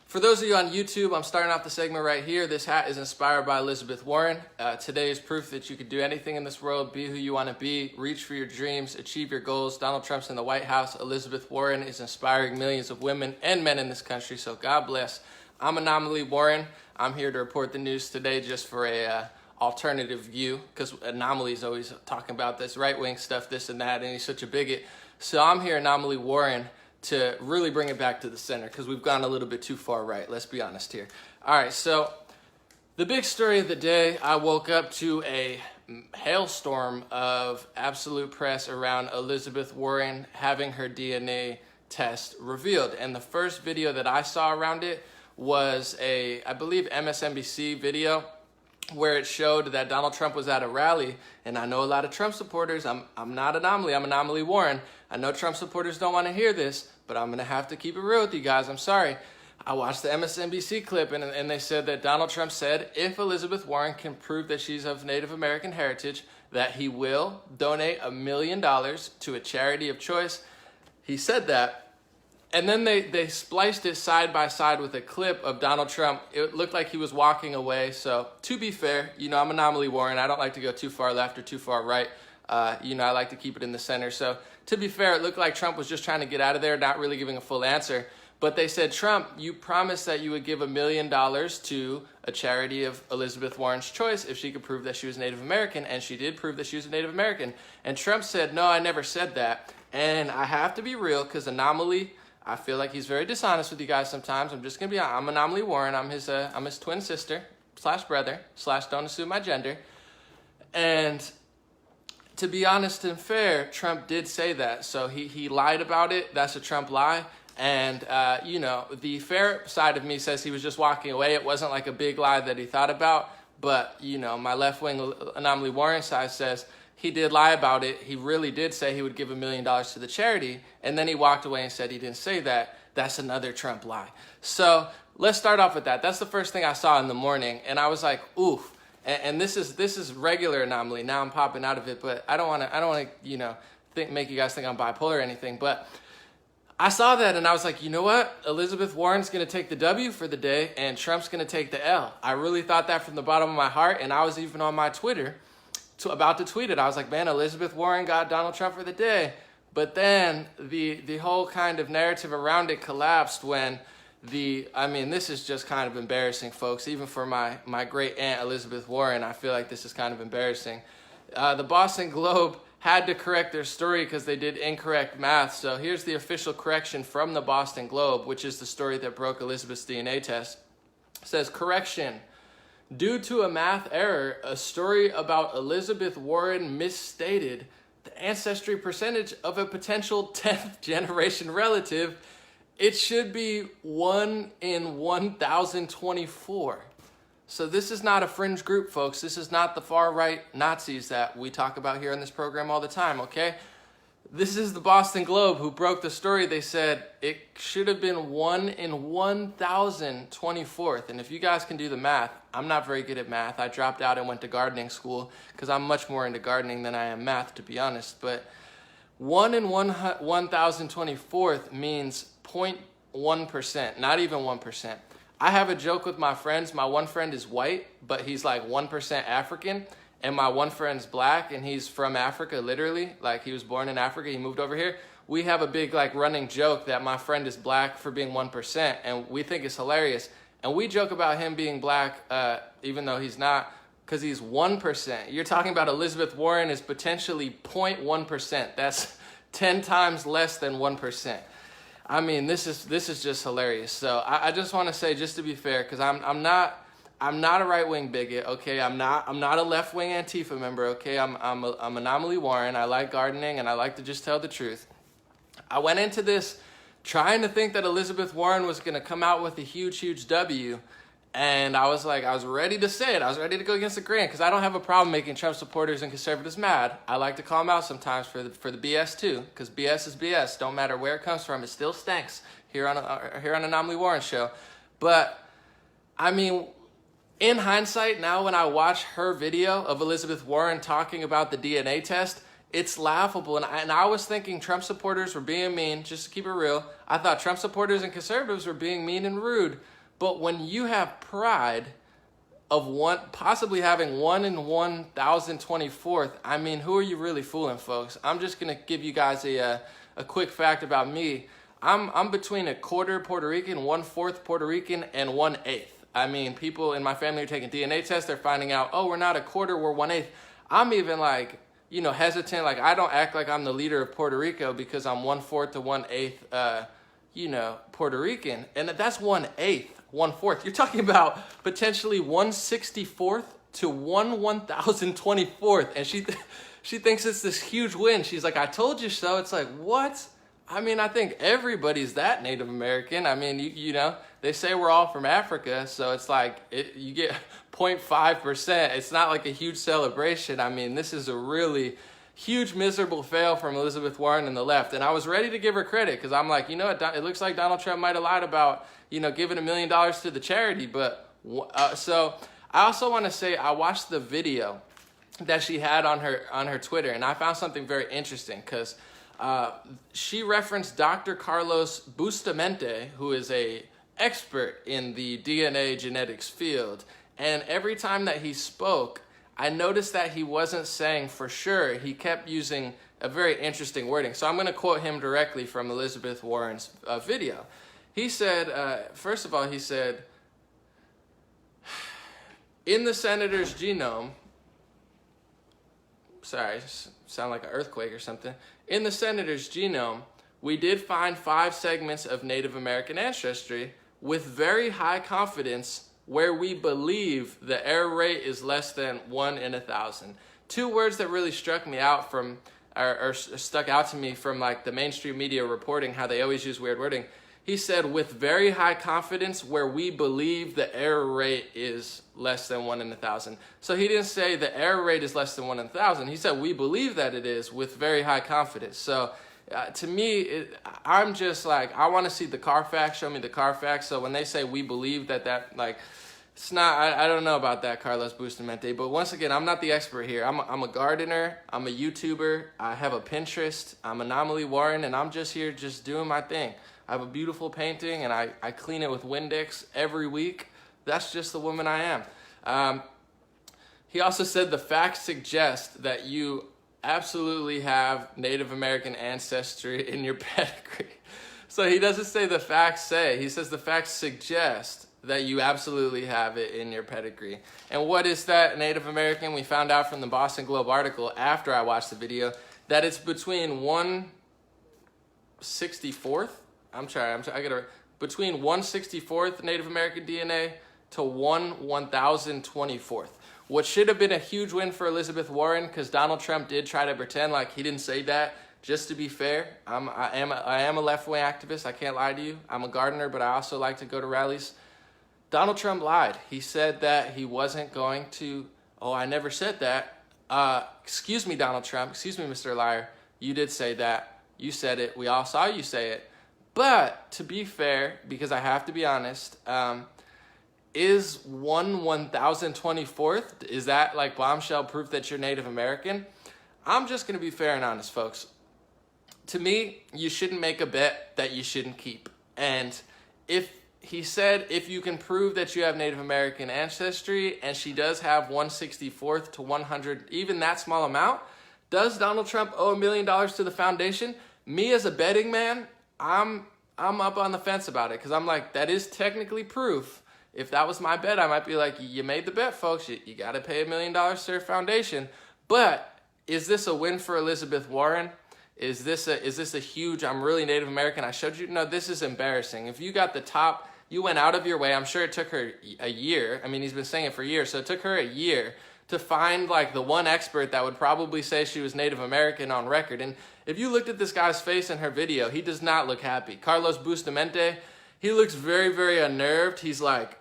For those of you on YouTube, I'm starting off the segment right here. This hat is inspired by Elizabeth Warren. Today is proof that you can do anything in this world, be who you want to be, reach for your dreams, achieve your goals. Donald Trump's in the White House. Elizabeth Warren is inspiring millions of women and men in this country, so God bless. I'm Anomaly Warren. I'm here to report the news today just for a alternative view, because Anomaly's always talking about this right-wing stuff, this and that, and he's such a bigot. So I'm here, Anomaly Warren, to really bring it back to the center, because we've gone a little bit too far right. Let's be honest here. All right, so the big story of the day, I woke up to a hailstorm of absolute press around Elizabeth Warren having her DNA test revealed. And the first video that I saw around it was I believe, MSNBC video, where it showed that Donald Trump was at a rally. And I know a lot of Trump supporters, I'm not Anomaly, I'm Anomaly Warren. I know Trump supporters don't want to hear this, but I'm going to have to keep it real with you guys. I'm sorry. I watched the MSNBC clip, and they said that Donald Trump said if Elizabeth Warren can prove that she's of Native American heritage, that he will donate $1 million to a charity of choice. He said that. And then they spliced it side by side with a clip of Donald Trump. It looked like he was walking away. So to be fair, I'm Anomaly Warren. I don't like to go too far left or too far right. I like to keep it in the center. So to be fair, it looked like Trump was just trying to get out of there, not really giving a full answer. But they said, Trump, you promised that you would give $1 million to a charity of Elizabeth Warren's choice if she could prove that she was Native American. And she did prove that she was a Native American. And Trump said, no, I never said that. And I have to be real, because Anomaly, I feel like he's very dishonest with you guys sometimes. I'm Anomaly Warren. I'm his twin sister / brother / don't assume my gender. And to be honest and fair, Trump did say that. So he lied about it. That's a Trump lie. And, the fair side of me says he was just walking away. It wasn't like a big lie that he thought about. But, my left-wing Anomaly Warren side says he did lie about it. He really did say he would give $1 million to the charity. And then he walked away and said he didn't say that. That's another Trump lie. So let's start off with that. That's the first thing I saw in the morning. And I was like, oof. And this is regular Anomaly. Now I'm popping out of it, but I don't want to, make you guys think I'm bipolar or anything. But I saw that and I was like, you know what? Elizabeth Warren's going to take the W for the day and Trump's going to take the L. I really thought that from the bottom of my heart. And I was even on my Twitter about to tweet it. I was like, man, Elizabeth Warren got Donald Trump for the day. But then the whole kind of narrative around it collapsed when this is just kind of embarrassing, folks. Even for my great aunt, Elizabeth Warren, I feel like this is kind of embarrassing. The Boston Globe had to correct their story because they did incorrect math. So here's the official correction from the Boston Globe, which is the story that broke Elizabeth's DNA test. It says, correction. Due to a math error, a story about Elizabeth Warren misstated the ancestry percentage of a potential 10th generation relative. It should be 1 in 1,024. So this is not a fringe group, folks. This is not the far-right Nazis that we talk about here on this program all the time, okay? This is the Boston Globe who broke the story. They said it should have been 1 in 1,024th. And if you guys can do the math, I'm not very good at math. I dropped out and went to gardening school because I'm much more into gardening than I am math, to be honest. But 1 in 1,024th means 0.1%, not even 1%. I have a joke with my friends. My one friend is white, but he's like 1% African. And my one friend's black, and he's from Africa, literally. Like, he was born in Africa. He moved over here. We have a big, running joke that my friend is black for being 1%, and we think it's hilarious. And we joke about him being black, even though he's not, because he's 1%. You're talking about Elizabeth Warren is potentially 0.1%. That's 10 times less than 1%. This is just hilarious. So I just want to say, just to be fair, because I'm not a right-wing bigot, okay? I'm not a left-wing Antifa member, okay? I'm Anomaly Warren. I like gardening, and I like to just tell the truth. I went into this trying to think that Elizabeth Warren was going to come out with a huge, huge W, and I was ready to say it. I was ready to go against the grain, because I don't have a problem making Trump supporters and conservatives mad. I like to call them out sometimes for the BS, too, because BS is BS. Don't matter where it comes from. It still stinks here on Anomaly Warren show. But, in hindsight, now when I watch her video of Elizabeth Warren talking about the DNA test, it's laughable. And I was thinking Trump supporters were being mean, just to keep it real. I thought Trump supporters and conservatives were being mean and rude. But when you have pride of possibly having 1 in 1,024th, I mean, who are you really fooling, folks? I'm just gonna give you guys a quick fact about me. I'm between a quarter Puerto Rican, 1/4 Puerto Rican, and 1/8. I mean, people in my family are taking DNA tests. They're finding out, oh, we're not a quarter, we're 1/8. I'm even like, you know, hesitant. Like, I don't act like I'm the leader of Puerto Rico because I'm 1/4 to 1/8, you know, Puerto Rican. And that's 1/8, 1/4. You're talking about potentially 1/64th to 1/1024th. And she thinks it's this huge win. She's like, I told you so. It's like, what? I mean, I think everybody's that Native American. I mean, you know, they say we're all from Africa, so it's like you get 0.5%. It's not like a huge celebration. I mean, this is a really huge, miserable fail from Elizabeth Warren and the left. And I was ready to give her credit because I'm like, you know what, it looks like Donald Trump might have lied about, you know, giving $1 million to the charity. But so I also want to say I watched the video that she had on her Twitter, and I found something very interesting because she referenced Dr. Carlos Bustamante, who is a expert in the DNA genetics field. And every time that he spoke, I noticed that he wasn't saying for sure. He kept using a very interesting wording. So I'm going to quote him directly from Elizabeth Warren's video. He said, first of all, he said, in the senator's genome, sorry, sound like an earthquake or something. In the senator's genome, we did find 5 segments of Native American ancestry with very high confidence where we believe the error rate is less than 1 in 1,000. 2 words that really struck me out from, or stuck out to me from like the mainstream media reporting, how they always use weird wording. He said, with very high confidence where we believe the error rate is less than 1 in 1,000. So he didn't say the error rate is less than 1 in 1,000. He said, we believe that it is with very high confidence. So to me, I'm just like, I want to see the Carfax, show me the Carfax. So when they say we believe that, like, it's not, I don't know about that, Carlos Bustamante. But once again, I'm not the expert here. I'm a gardener. I'm a YouTuber. I have a Pinterest. I'm Anomaly Warren, and I'm just here just doing my thing. I have a beautiful painting, and I clean it with Windex every week. That's just the woman I am. He also said the facts suggest that you absolutely have Native American ancestry in your pedigree. So he doesn't say the facts say. He says the facts suggest that you absolutely have it in your pedigree. And what is that Native American? We found out from the Boston Globe article after I watched the video that it's between 1/64th. Between 1/64th Native American DNA to 1/1024th. What should have been a huge win for Elizabeth Warren, because Donald Trump did try to pretend like he didn't say that. Just to be fair, I am a left-wing activist. I can't lie to you. I'm a gardener, but I also like to go to rallies. Donald Trump lied. He said that he wasn't going to. Oh, I never said that. Excuse me, Donald Trump. Excuse me, Mr. Liar. You did say that. You said it. We all saw you say it. But to be fair, because I have to be honest, is 1/1024th, is that like bombshell proof that you're Native American? I'm just going to be fair and honest, folks. To me, you shouldn't make a bet that you shouldn't keep. And if he said, if you can prove that you have Native American ancestry and she does have 1/64th to 100, even that small amount, does Donald Trump owe $1 million to the foundation? Me as a betting man, I'm up on the fence about it, because I'm like, that is technically proof. If that was my bet, I might be like, you made the bet, folks. You got to pay $1 million to your foundation. But is this a win for Elizabeth Warren? Is this a huge, I'm really Native American, I showed you? No, this is embarrassing. If you got the top, you went out of your way. I'm sure it took her a year. I mean, he's been saying it for years. So it took her a year to find like the one expert that would probably say she was Native American on record. And if you looked at this guy's face in her video, he does not look happy. Carlos Bustamante, he looks very, very unnerved. He's like,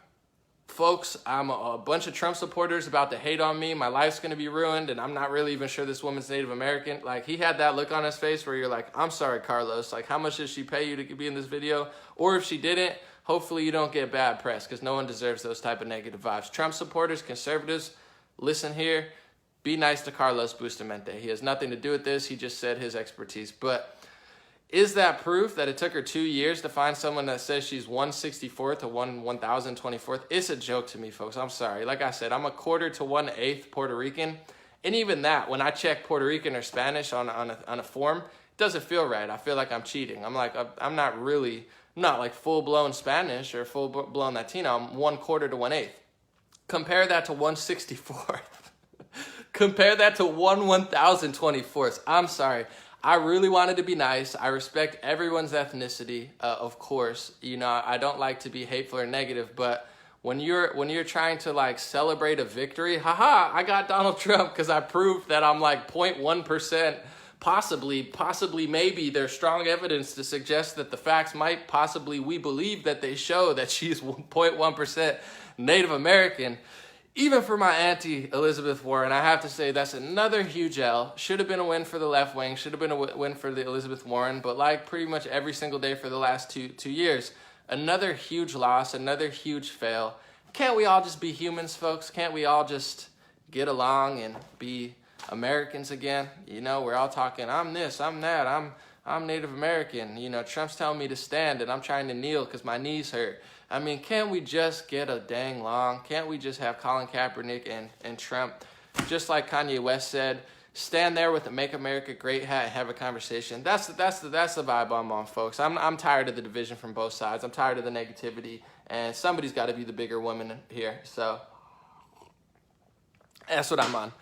folks, I'm a bunch of Trump supporters about to hate on me. My life's going to be ruined, and I'm not really even sure this woman's Native American. Like, he had that look on his face where you're like, I'm sorry, Carlos. Like, how much did she pay you to be in this video? Or if she didn't, hopefully you don't get bad press, because no one deserves those type of negative vibes. Trump supporters, conservatives, listen here. Be nice to Carlos Bustamante. He has nothing to do with this. He just said his expertise. But Is that proof that it took her 2 years to find someone that says she's 164th to 1024th? It's a joke to me, folks. I'm sorry. Like I said, I'm a quarter to 1/8 Puerto Rican. And even that, when I check Puerto Rican or Spanish on a form, it doesn't feel right. I feel like I'm cheating. I'm like, I'm not like full-blown Spanish or full-blown Latino. I'm 1/4 to 1/8. Compare that to 164th. Compare that to 1024th. I'm sorry. I really wanted to be nice. I respect everyone's ethnicity, of course. You know, I don't like to be hateful or negative, but when you're trying to like celebrate a victory, haha, I got Donald Trump because I proved that I'm like 0.1%, possibly, maybe there's strong evidence to suggest that the facts might possibly, we believe that they show that she's 0.1% Native American. Even for my auntie, Elizabeth Warren, I have to say that's another huge L. Should have been a win for the left wing, should have been a win for the Elizabeth Warren, but like pretty much every single day for the last two years, another huge loss, another huge fail. Can't we all just be humans, folks? Can't we all just get along and be Americans again? You know, we're all talking, I'm this, I'm that, I'm Native American. You know, Trump's telling me to stand and I'm trying to kneel because my knees hurt. I mean, can't we just get a dang long? Can't we just have Colin Kaepernick and Trump, just like Kanye West said, stand there with the Make America Great hat and have a conversation? That's the vibe I'm on, folks. I'm tired of the division from both sides. I'm tired of the negativity, and somebody's got to be the bigger woman here. So that's what I'm on.